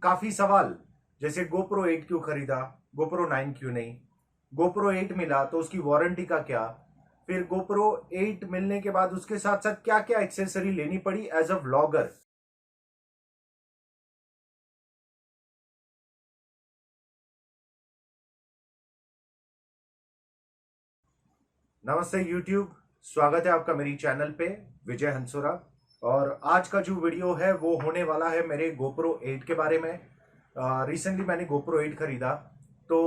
काफी सवाल, जैसे GoPro 8 क्यों खरीदा, GoPro 9 क्यों नहीं, GoPro 8 मिला तो उसकी वारंटी का क्या, फिर GoPro 8 मिलने के बाद उसके साथ साथ क्या क्या एक्सेसरी लेनी पड़ी एज अ व्लॉगर। नमस्ते यूट्यूब, स्वागत है आपका मेरी चैनल पे, विजय हंसोरा। और आज का जो वीडियो है वो होने वाला है मेरे GoPro 8 के बारे में। रिसेंटली मैंने GoPro 8 खरीदा तो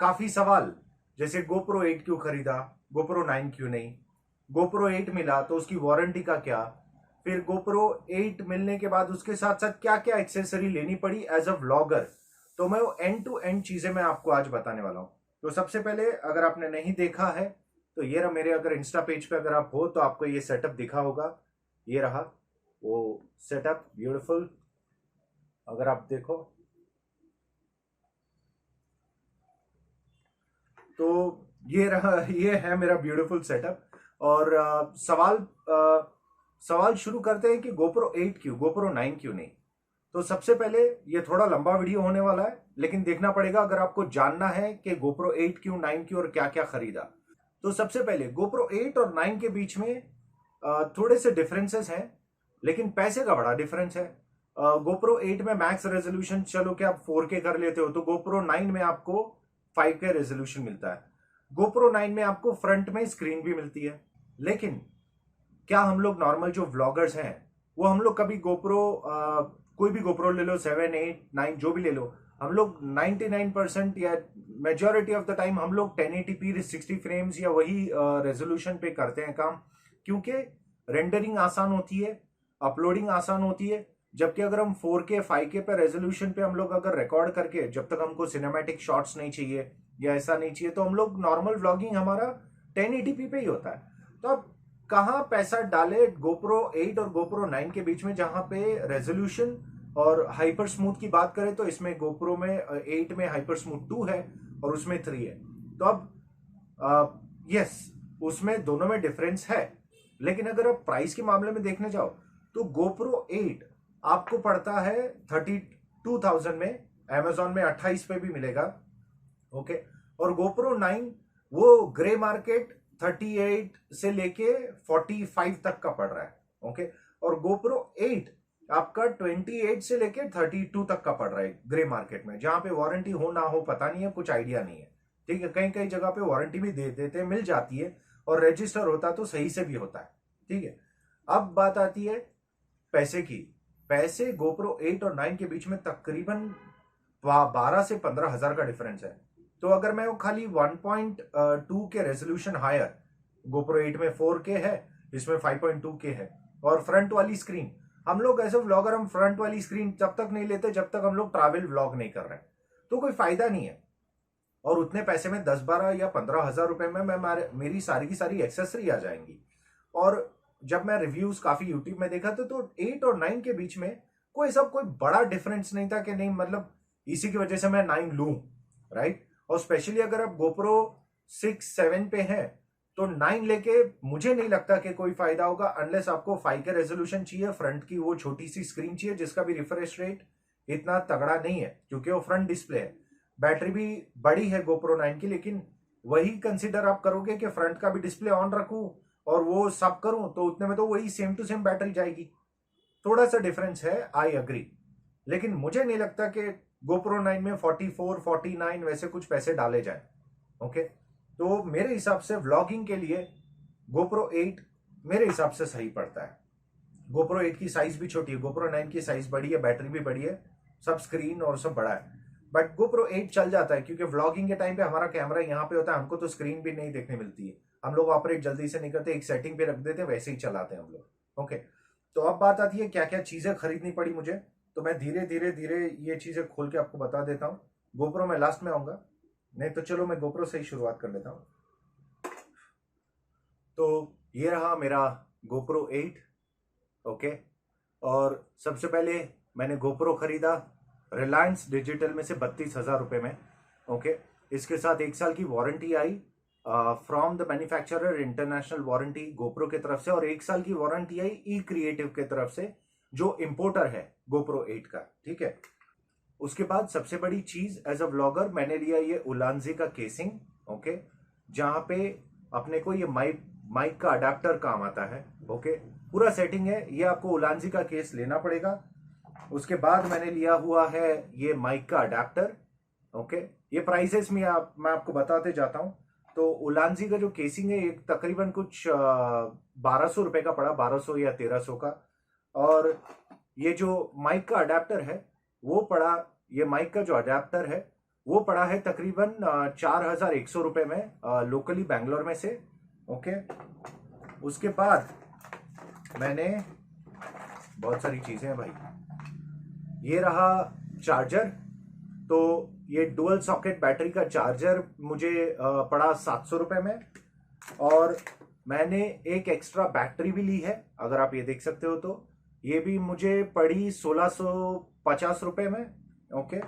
काफी सवाल, जैसे GoPro 8 क्यों खरीदा, GoPro 9 क्यों नहीं, GoPro 8 मिला तो उसकी वारंटी का क्या, फिर GoPro 8 मिलने के बाद उसके साथ साथ क्या क्या एक्सेसरी लेनी पड़ी एज अ व्लॉगर। तो मैं वो एंड टू एंड चीजें मैं आपको आज बताने वाला हूँ। तो सबसे पहले, अगर आपने नहीं देखा है तो ये रहा मेरे, अगर इंस्टा पेज पे अगर आप हो तो आपको ये सेटअप दिखा होगा। ये रहा वो सेटअप, ब्यूटीफुल। अगर आप देखो तो ये रहा, ये है मेरा ब्यूटीफुल सेटअप। और सवाल शुरू करते हैं कि GoPro 8 क्यों, GoPro 9 क्यों नहीं। तो सबसे पहले, ये थोड़ा लंबा वीडियो होने वाला है, लेकिन देखना पड़ेगा अगर आपको जानना है कि GoPro 8 क्यों, 9 क्यों और क्या क्या खरीदा। तो सबसे पहले GoPro 8 और 9 के बीच में थोड़े से डिफरेंसेस हैं, लेकिन पैसे का बड़ा डिफरेंस है। GoPro 8 में मैक्स रेजोल्यूशन, चलो कि आप 4K कर लेते हो, तो GoPro 9 में आपको 5K रेजोल्यूशन मिलता है। GoPro 9 में आपको फ्रंट में स्क्रीन भी मिलती है। लेकिन क्या हम लोग नॉर्मल जो व्लॉगर्स हैं, वो हम लोग कभी GoPro, कोई भी GoPro ले लो, 7, 8, 9 जो भी ले लो, हम लोग 99% या मेजोरिटी ऑफ द टाइम हम लोग 1080p 60 फ्रेम्स या वही रेजोल्यूशन पे करते हैं काम, क्योंकि रेंडरिंग आसान होती है, अपलोडिंग आसान होती है। जबकि अगर हम 4K 5K पे रेजोल्यूशन पे हम लोग अगर रिकॉर्ड करके, जब तक हमको सिनेमैटिक शॉट्स नहीं चाहिए या ऐसा नहीं चाहिए, तो हम लोग नॉर्मल व्लॉगिंग हमारा 1080p पे ही होता है। तो अब कहाँ पैसा डाले GoPro 8 और GoPro 9 के बीच में, जहां पे रेजोल्यूशन और हाइपर स्मूथ की बात करें तो इसमें GoPro में 8 में हाइपर स्मूथ 2 है और उसमें 3 है। तो अब यस, उसमें दोनों में डिफरेंस है। लेकिन अगर आप प्राइस के मामले में देखने जाओ तो GoPro 8 आपको पड़ता है 32,000 में, Amazon में 28 पे भी मिलेगा। ओके। और GoPro 9 वो ग्रे मार्केट 38 से लेके 45 तक का पड़ रहा है। ओके। और GoPro 8 आपका 28 से लेके 32 तक का पड़ रहा है ग्रे मार्केट में, जहां पे वारंटी हो ना हो पता नहीं है, कुछ आइडिया नहीं है। ठीक है, कहीं कहीं जगह पे वारंटी भी दे देते हैं, मिल जाती है, और रजिस्टर होता तो सही से भी होता है। ठीक है। अब बात आती है पैसे की। पैसे GoPro 8 और 9 के बीच में तकरीबन 12 से 15 हजार का डिफरेंस है। तो अगर मैं वो खाली 1.2 के रेजोल्यूशन हायर, GoPro 8 में 4K है, इसमें 5.2K है, और फ्रंट वाली स्क्रीन, हम लोग एज अ व्लॉगर हम फ्रंट वाली स्क्रीन तब तक नहीं लेते जब तक हम लोग ट्रैवल व्लॉग नहीं कर रहे हैं, तो कोई फायदा नहीं है। और उतने पैसे में 10, 12 या 15 हजार रुपए में मैं मेरी सारी की सारी एक्सेसरी आ जाएंगी। और जब मैं रिव्यूज काफी यूट्यूब में देखा तो 8 और 9 के बीच में कोई बड़ा डिफरेंस नहीं था कि नहीं, मतलब इसी की वजह से मैं 9 लूं, राइट। और स्पेशली अगर आप GoPro 6, 7 पे हैं तो 9 लेके मुझे नहीं लगता कि कोई फायदा होगा, अनलेस आपको 5K रेजोल्यूशन चाहिए, फ्रंट की वो छोटी सी स्क्रीन चाहिए जिसका भी रिफ्रेश रेट इतना तगड़ा नहीं है, क्योंकि वो फ्रंट डिस्प्ले है। बैटरी भी बड़ी है GoPro 9 की, लेकिन वही कंसिडर आप करोगे कि फ्रंट का भी डिस्प्ले ऑन रखूं और वो सब करूं, तो उतने में तो वही सेम टू सेम बैटरी जाएगी। थोड़ा सा डिफरेंस है, आई अग्री। लेकिन मुझे नहीं लगता कि GoPro 9 में 44, 49 वैसे कुछ पैसे डाले जाए। ओके। तो मेरे हिसाब से व्लॉगिंग के लिए GoPro 8 मेरे हिसाब से सही पड़ता है। GoPro 8 की साइज भी छोटी है, GoPro 9 की साइज बड़ी है, बैटरी भी बड़ी है, सब स्क्रीन और सब बड़ा है। बट GoPro 8 चल जाता है, क्योंकि व्लॉगिंग के टाइम पे हमारा कैमरा यहाँ पे होता है, हमको तो स्क्रीन भी नहीं देखने मिलती है, हम लोग ऑपरेट जल्दी से नहीं करते, एक सेटिंग पे रख देते हैं, वैसे ही चलाते हैं हम लोग। ओके। तो अब बात आती है क्या क्या चीजें खरीदनी पड़ी मुझे। तो मैं धीरे धीरे धीरे ये चीजें खोल के आपको बता देता हूँ। GoPro में लास्ट में आऊंगा, नहीं तो चलो मैं GoPro से ही शुरुआत कर लेता हूँ। तो ये रहा मेरा GoPro 8। ओके। और सबसे पहले मैंने GoPro खरीदा रिलायंस डिजिटल में से 32,000 रुपये में। ओके। इसके साथ 1 साल की warranty I from the manufacturer, international warranty GoPro की तरफ से, और 1 साल की वारंटी आई ई क्रिएटिव की तरफ से, जो इंपोर्टर है GoPro 8 का। ठीक है। उसके बाद सबसे बड़ी चीज एज अ व्लॉगर मैंने लिया ये उलांजी का केसिंग, ओके, जहां पे अपने को ये माइक का अडेप्टर काम आता है, ओके, पूरा सेटिंग है। ये आपको उलांजी का केस लेना पड़ेगा। उसके बाद मैंने लिया हुआ है ये माइक का अडेप्टर, ओके। ये प्राइसेस में मैं आपको बताते जाता हूं। तो उलांजी का जो केसिंग है एक तकरीबन कुछ 1200 रुपए का पड़ा, 1200 या 1300 का। और ये जो माइक का अडेप्टर है वो पड़ा, ये माइक का जो अडेप्टर है वो पड़ा है तकरीबन 4100 रुपए में, लोकली बैंगलोर में से, ओके। उसके बाद मैंने बहुत सारी चीजें हैं भाई, ये रहा चार्जर। तो ये डुअल सॉकेट बैटरी का चार्जर मुझे पड़ा 700 रुपए में। और मैंने एक एक्स्ट्रा बैटरी भी ली है, अगर आप ये देख सकते हो तो ये भी मुझे पड़ी 1650 रुपए में, ओके।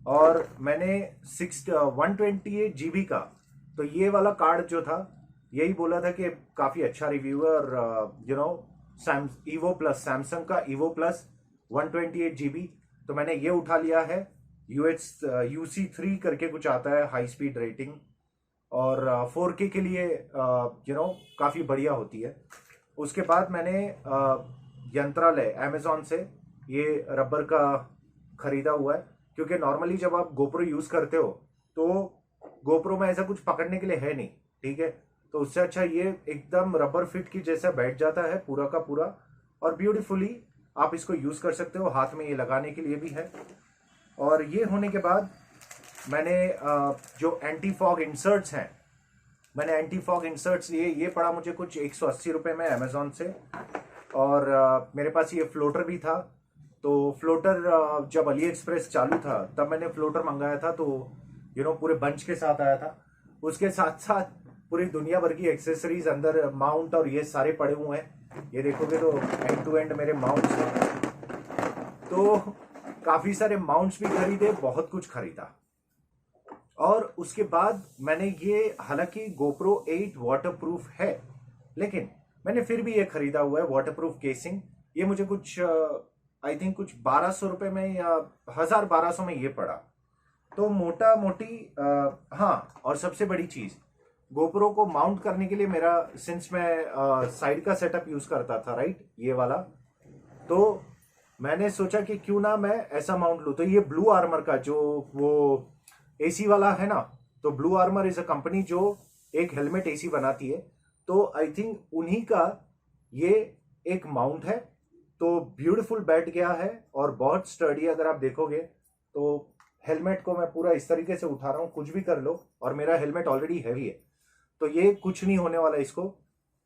और मैंने 128 GB का, तो ये वाला कार्ड जो था यही बोला था कि काफी अच्छा रिव्यू है। और you know evo plus, Samsung का ईवो प्लस 128 GB, तो मैंने ये उठा लिया है। UC3 करके कुछ आता है, हाई स्पीड रेटिंग, और 4K के लिए काफी बढ़िया होती है। उसके बाद मैंने यंत्रालय अमेजोन से ये रबर का खरीदा हुआ है, क्योंकि नॉर्मली जब आप गोप्रो यूज करते हो तो गोप्रो में ऐसा कुछ पकड़ने के लिए है नहीं, ठीक है। तो उससे अच्छा ये एकदम रबर फिट की जैसा बैठ जाता है पूरा का पूरा, और ब्यूटीफुली आप इसको यूज कर सकते हो, हाथ में ये लगाने के लिए भी है। और ये होने के बाद मैंने जो एंटी फॉग इंसर्ट्स हैं, मैंने एंटी फॉग इंसर्ट्स लिए। ये पड़ा मुझे कुछ 180 रुपए में अमेजोन से। और मेरे पास ये फ्लोटर भी था। तो फ्लोटर जब अली एक्सप्रेस चालू था तब मैंने फ्लोटर मंगाया था, तो पूरे बंच के साथ आया था। उसके साथ साथ पूरी दुनिया भर की एक्सेसरीज अंदर, माउंट और ये सारे पड़े हुए हैं। ये देखोगे तो एंड टू एंड मेरे माउंट्स हैं। तो काफी सारे माउंट्स भी खरीदे, बहुत कुछ खरीदा। और उसके बाद मैंने ये, हालांकि GoPro 8 वाटरप्रूफ है, लेकिन मैंने फिर भी ये खरीदा हुआ है वाटरप्रूफ केसिंग। ये मुझे कुछ आई थिंक कुछ 1200 रुपए में या 1200 में ये पड़ा। तो मोटा मोटी हाँ। और सबसे बड़ी चीज, GoPro को माउंट करने के लिए मेरा, सिंस मैं साइड का सेटअप यूज करता था, राइट, ये वाला, तो मैंने सोचा कि क्यों ना मैं ऐसा माउंट लूं। तो ये ब्लू आर्मर का जो वो एसी वाला है ना, तो blue armour is a company जो एक हेलमेट एसी बनाती है। तो आई थिंक उन्हीं का ये एक माउंट है। तो ब्यूटीफुल बैठ गया है और बहुत स्टर्डी। अगर आप देखोगे तो हेलमेट को मैं पूरा इस तरीके से उठा रहा हूं, कुछ भी कर लो, और मेरा हेलमेट ऑलरेडी हैवी है, तो ये कुछ नहीं होने वाला इसको।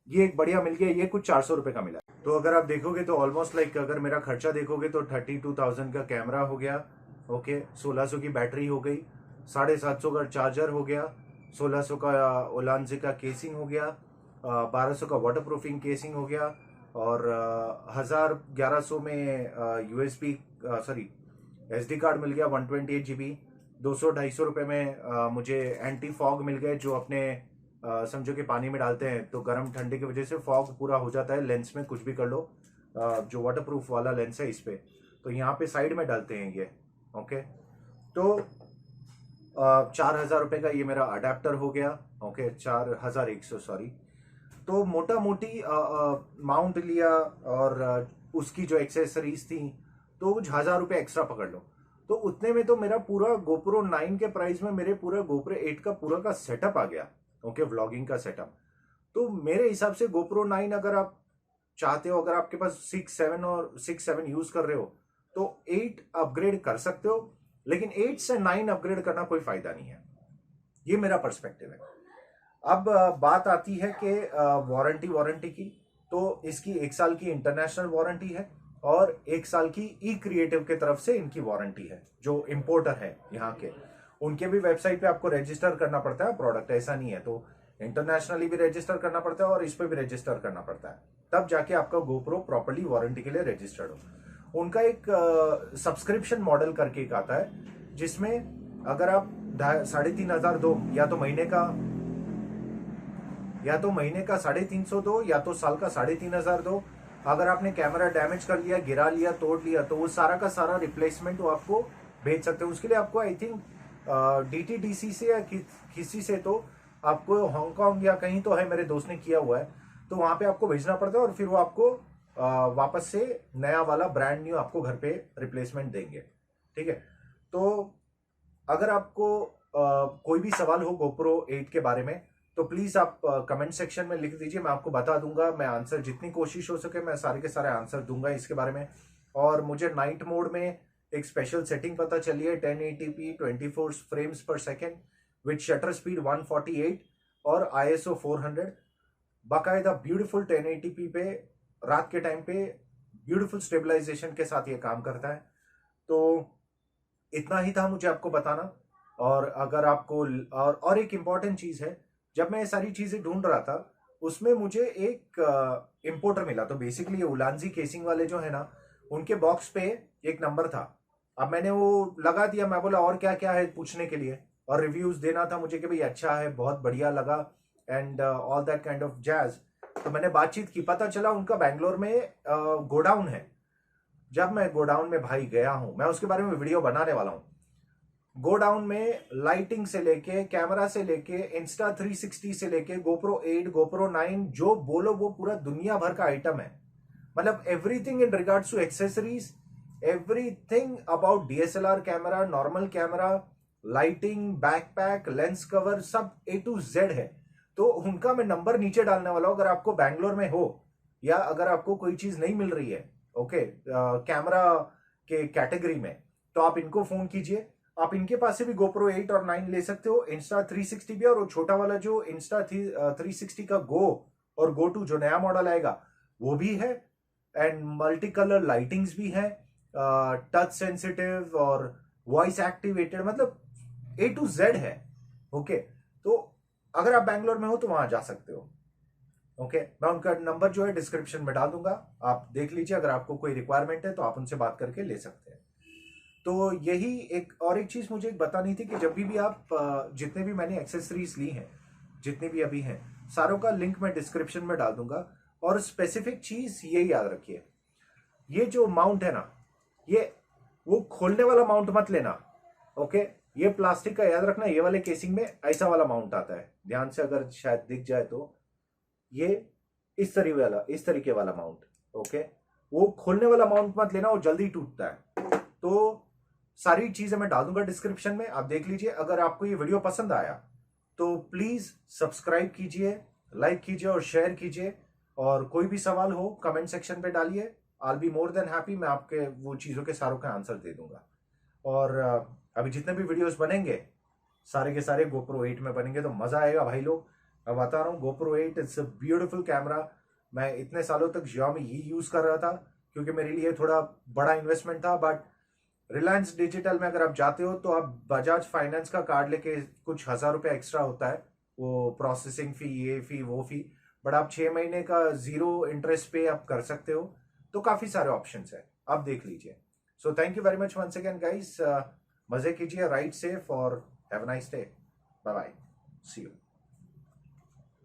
ये एक बढ़िया मिल गया, ये कुछ 400 रुपए का मिला। तो अगर आप देखोगे तो ऑलमोस्ट लाइक, अगर मेरा खर्चा देखोगे तो 32,000 का कैमरा हो गया, ओके, 1600 की बैटरी हो गई, 750 का चार्जर हो गया, 1600 का उलांजी का केसिंग हो गया, 1200 का वाटरप्रूफिंग केसिंग हो गया, और 1100 में USB सॉरी SD कार्ड मिल गया 128 GB। 200-250 रुपए में मुझे एंटी फॉग मिल गए, जो अपने समझो कि पानी में डालते हैं तो गर्म ठंडे की वजह से फॉग पूरा हो जाता है लेंस में, कुछ भी कर लो। जो वाला लेंस है इस पे, तो यहाँ पे साइड में डालते हैं ये, ओके। तो 4000 रुपए का ये मेरा अडेप्टर हो गया, ओके, 4100 सॉरी। तो मोटा मोटी माउंट लिया, और उसकी जो एक्सेसरीज थी तो कुछ 1000 रुपए एक्स्ट्रा पकड़ लो। तो उतने में तो मेरा पूरा GoPro 9 के प्राइस में मेरे पूरा GoPro 8 का पूरा का सेटअप आ गया, ओके, व्लॉगिंग का सेटअप। तो मेरे हिसाब से GoPro 9 अगर आप चाहते हो, अगर आपके पास 6-7 यूज कर रहे हो, तो 8 अपग्रेड कर सकते हो, लेकिन 8 से 9 अपग्रेड करना कोई फायदा नहीं है। ये मेरा पर्सपेक्टिव है। अब बात आती है कि वारंटी की। तो इसकी 1 साल की इंटरनेशनल वारंटी है, और 1 साल की ई क्रिएटिव के तरफ से इनकी वारंटी है, जो इंपोर्टर है यहाँ के। उनके भी वेबसाइट पे आपको रजिस्टर करना पड़ता है प्रोडक्ट, ऐसा नहीं है। तो इंटरनेशनली भी रजिस्टर करना पड़ता है और इस पे भी रजिस्टर करना पड़ता है, तब जाके आपका GoPro प्रॉपर्ली वारंटी के लिए रजिस्टर्ड हो। उनका एक सब्सक्रिप्शन मॉडल करके एक आता है, जिसमें अगर आप 3,500 दो, या तो महीने का 350 दो, या तो साल का 3,500 दो। अगर आपने कैमरा डैमेज कर लिया, गिरा लिया, तोड़ लिया, तो वो सारा का सारा रिप्लेसमेंट वो आपको भेज सकते हो। उसके लिए आपको आई थिंक DTDC से या किसी से तो आपको हांगकांग या कहीं तो है, मेरे दोस्त ने किया हुआ है, तो वहां पे आपको भेजना पड़ता है और फिर वो आपको वापस से नया वाला ब्रांड न्यू आपको घर पे रिप्लेसमेंट देंगे। ठीक है, तो अगर आपको कोई भी सवाल हो GoPro 8 के बारे में तो प्लीज आप कमेंट सेक्शन में लिख दीजिए, मैं आपको बता दूंगा। मैं आंसर जितनी कोशिश हो सके मैं सारे के सारे आंसर दूंगा इसके बारे में। और मुझे नाइट मोड में एक स्पेशल सेटिंग पता चली है, 1080p 24 फ्रेम्स पर सेकेंड विद शटर स्पीड 148 और ISO 400, बाकायदा ब्यूटीफुल 1080p पे रात के टाइम पे ब्यूटीफुल स्टेबलाइजेशन के साथ ये काम करता है। तो इतना ही था मुझे आपको बताना। और अगर आपको और एक इम्पॉर्टेंट चीज है, जब मैं ये सारी चीजें ढूंढ रहा था उसमें मुझे एक इंपोर्टर मिला। तो बेसिकली ये उलांजी केसिंग वाले जो है ना, उनके बॉक्स पे एक नंबर था। अब मैंने वो लगा दिया, मैं बोला और क्या क्या है पूछने के लिए, और रिव्यूज देना था मुझे कि भाई अच्छा है, बहुत बढ़िया लगा and all that kind of jazz. तो मैंने बातचीत की, पता चला उनका बैंगलोर में गोडाउन है। जब मैं गोडाउन में भाई गया हूं, मैं उसके बारे में वीडियो बनाने वाला हूं। गोडाउन में लाइटिंग से लेके, कैमरा से लेके, इंस्टा 360 से लेके, GoPro 8, GoPro 9, जो बोलो वो पूरा दुनिया भर का आइटम है। मतलब everything in regards to accessories, everything about DSLR camera, normal camera, lighting, backpack, lens cover, सब A to Z है। तो उनका मैं नंबर नीचे डालने वाला हूं। अगर आपको बैंगलोर में हो या अगर आपको कोई चीज नहीं मिल रही है ओके कैमरा के कैटेगरी में, तो आप इनको फोन कीजिए। आप इनके पास से भी GoPro 8 और 9 ले सकते हो, इंस्टा 360 भी, और वो छोटा वाला जो इंस्टा 360 का Go और Go 2 जो नया मॉडल आएगा वो भी है। एंड मल्टी कलर लाइटिंग्स भी है, टच सेंसिटिव और वॉइस एक्टिवेटेड, मतलब A to Z है। ओके, तो अगर आप बैंगलोर में हो तो वहां जा सकते हो। ओके, मैं उनका नंबर जो है डिस्क्रिप्शन में डाल दूंगा, आप देख लीजिए। अगर आपको कोई रिक्वायरमेंट है तो आप उनसे बात करके ले सकते हैं। तो यही एक चीज मुझे बतानी थी कि जब भी आप जितने भी मैंने एक्सेसरीज ली हैं, जितनी भी अभी हैं, सारों का लिंक मैं डिस्क्रिप्शन में डाल दूंगा। और स्पेसिफिक चीज ये याद रखिए, ये जो माउंट है ना, ये वो खोलने वाला माउंट मत लेना। ओके, ये प्लास्टिक का याद रखना, ये वाले केसिंग में ऐसा वाला माउंट आता है, ध्यान से अगर शायद दिख जाए तो, ये इस तरीके वाला माउंट। ओके, वो खोलने वाला माउंट मत लेना, वो जल्दी टूटता है। तो सारी चीजें मैं डाल दूंगा डिस्क्रिप्शन में, आप देख लीजिए। अगर आपको ये वीडियो पसंद आया तो प्लीज सब्सक्राइब कीजिए, लाइक कीजिए और शेयर कीजिए। और कोई भी सवाल हो कमेंट सेक्शन पे डालिए, I will be more than happy, मैं आपके वो चीजों के सारों का आंसर दे दूंगा। और अभी जितने भी वीडियोस बनेंगे सारे के सारे GoPro 8 में बनेंगे, तो मजा आएगा भाई लोग। मैं बता रहा हूँ GoPro 8 it's a beautiful camera. मैं इतने सालों तक Xiaomi ये यूज कर रहा था क्योंकि मेरे लिए थोड़ा बड़ा इन्वेस्टमेंट था। बट रिलायंस डिजिटल में अगर आप जाते हो तो आप बजाज फाइनेंस का कार्ड लेके, कुछ ₹1000 एक्स्ट्रा होता है, वो प्रोसेसिंग फी, ये फी वो फी, बट आप 6 महीने का 0 इंटरेस्ट पे आप कर सकते हो। तो काफी सारे ऑप्शंस है, आप देख लीजिए। So thank you very much once again guys, मजे कीजिए, राइड सेफ और have a nice day, bye bye, see you.